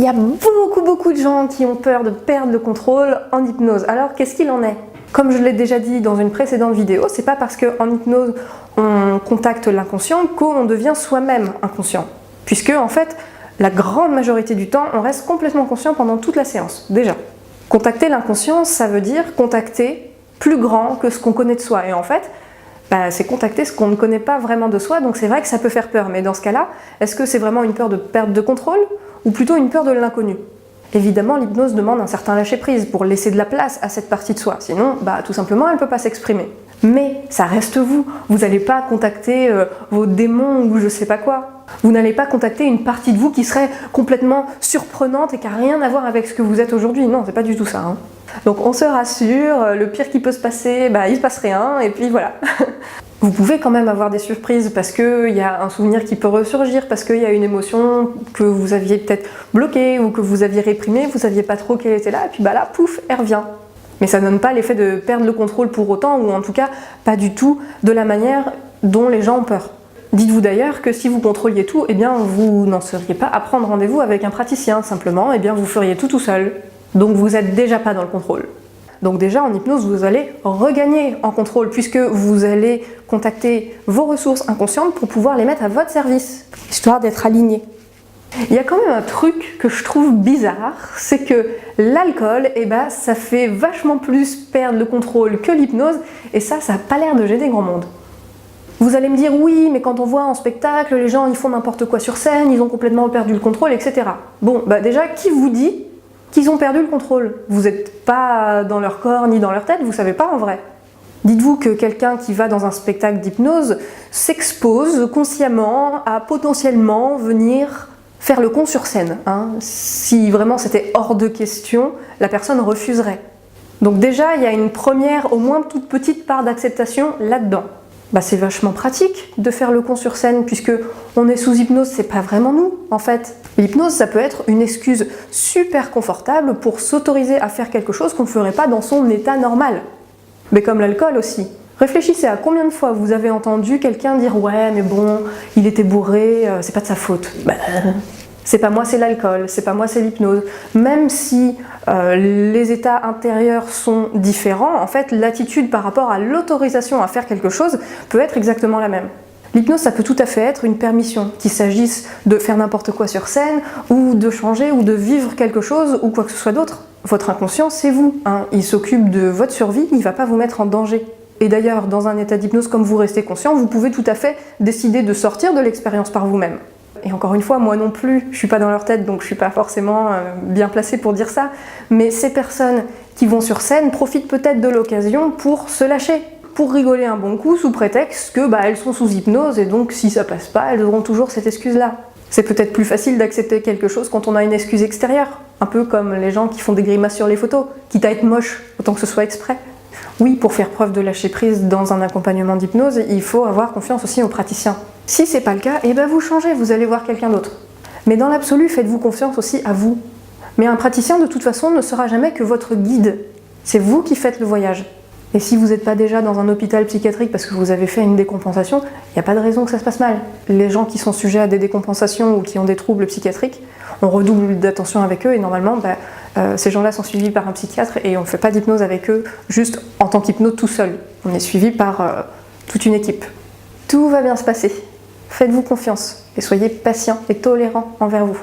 Il y a beaucoup de gens qui ont peur de perdre le contrôle en hypnose. Alors qu'est-ce qu'il en est? Comme je l'ai déjà dit dans une précédente vidéo, c'est pas parce qu'en hypnose on contacte l'inconscient qu'on devient soi-même inconscient. Puisque en fait, la grande majorité du temps, on reste complètement conscient pendant toute la séance, déjà. Contacter l'inconscient, ça veut dire contacter plus grand que ce qu'on connaît de soi. Et en fait, c'est contacter ce qu'on ne connaît pas vraiment de soi, donc c'est vrai que ça peut faire peur. Mais dans ce cas-là, est-ce que c'est vraiment une peur de perte de contrôle ou plutôt une peur de l'inconnu? Évidemment, l'hypnose demande un certain lâcher-prise pour laisser de la place à cette partie de soi. Sinon, tout simplement, elle ne peut pas s'exprimer. Mais ça reste vous. Vous n'allez pas contacter vos démons ou je sais pas quoi. Vous n'allez pas contacter une partie de vous qui serait complètement surprenante et qui n'a rien à voir avec ce que vous êtes aujourd'hui. Non, c'est pas du tout ça. Hein. Donc on se rassure, le pire qui peut se passer, il se passe rien, et puis voilà. Vous pouvez quand même avoir des surprises parce qu'il y a un souvenir qui peut ressurgir, parce qu'il y a une émotion que vous aviez peut-être bloquée ou que vous aviez réprimée, vous ne saviez pas trop qu'elle était là, et puis là, pouf, elle revient. Mais ça ne donne pas l'effet de perdre le contrôle pour autant, ou en tout cas pas du tout de la manière dont les gens ont peur. Dites-vous d'ailleurs que si vous contrôliez tout, vous n'en seriez pas à prendre rendez-vous avec un praticien, simplement, vous feriez tout seul. Donc vous n'êtes déjà pas dans le contrôle. Donc déjà en hypnose, vous allez regagner en contrôle puisque vous allez contacter vos ressources inconscientes pour pouvoir les mettre à votre service, histoire d'être aligné. Il y a quand même un truc que je trouve bizarre, c'est que l'alcool, ça fait vachement plus perdre le contrôle que l'hypnose, et ça n'a pas l'air de gêner grand monde. Vous allez me dire oui, mais quand on voit en spectacle, les gens ils font n'importe quoi sur scène, ils ont complètement perdu le contrôle, etc. Bon, déjà, qui vous dit qu'ils ont perdu le contrôle? Vous n'êtes pas dans leur corps ni dans leur tête, vous ne savez pas en vrai. Dites-vous que quelqu'un qui va dans un spectacle d'hypnose s'expose consciemment à potentiellement venir faire le con sur scène. Si vraiment c'était hors de question, la personne refuserait. Donc déjà, il y a une première, au moins toute petite part d'acceptation là-dedans. C'est vachement pratique de faire le con sur scène puisque on est sous hypnose, c'est pas vraiment nous en fait. L'hypnose, ça peut être une excuse super confortable pour s'autoriser à faire quelque chose qu'on ne ferait pas dans son état normal. Mais comme l'alcool aussi. Réfléchissez à combien de fois vous avez entendu quelqu'un dire « ouais mais bon, il était bourré, c'est pas de sa faute ». C'est pas moi, c'est l'alcool, c'est pas moi, c'est l'hypnose. Même si les états intérieurs sont différents, en fait, l'attitude par rapport à l'autorisation à faire quelque chose peut être exactement la même. L'hypnose, ça peut tout à fait être une permission, qu'il s'agisse de faire n'importe quoi sur scène, ou de changer, ou de vivre quelque chose, ou quoi que ce soit d'autre. Votre inconscient, c'est vous. Il s'occupe de votre survie, il ne va pas vous mettre en danger. Et d'ailleurs, dans un état d'hypnose, comme vous restez conscient, vous pouvez tout à fait décider de sortir de l'expérience par vous-même. Et encore une fois, moi non plus, je suis pas dans leur tête, donc je suis pas forcément bien placée pour dire ça, mais ces personnes qui vont sur scène profitent peut-être de l'occasion pour se lâcher, pour rigoler un bon coup sous prétexte que elles sont sous hypnose et donc si ça passe pas, elles auront toujours cette excuse-là. C'est peut-être plus facile d'accepter quelque chose quand on a une excuse extérieure, un peu comme les gens qui font des grimaces sur les photos, quitte à être moche, autant que ce soit exprès. Oui, pour faire preuve de lâcher-prise dans un accompagnement d'hypnose, il faut avoir confiance aussi aux praticiens. Si c'est pas le cas, vous changez, vous allez voir quelqu'un d'autre. Mais dans l'absolu, faites-vous confiance aussi à vous. Mais un praticien, de toute façon, ne sera jamais que votre guide. C'est vous qui faites le voyage. Et si vous n'êtes pas déjà dans un hôpital psychiatrique parce que vous avez fait une décompensation, il n'y a pas de raison que ça se passe mal. Les gens qui sont sujets à des décompensations ou qui ont des troubles psychiatriques, on redouble d'attention avec eux et normalement, ces gens-là sont suivis par un psychiatre et on ne fait pas d'hypnose avec eux juste en tant qu'hypnose tout seul. On est suivi par toute une équipe. Tout va bien se passer. Faites-vous confiance et soyez patient et tolérant envers vous.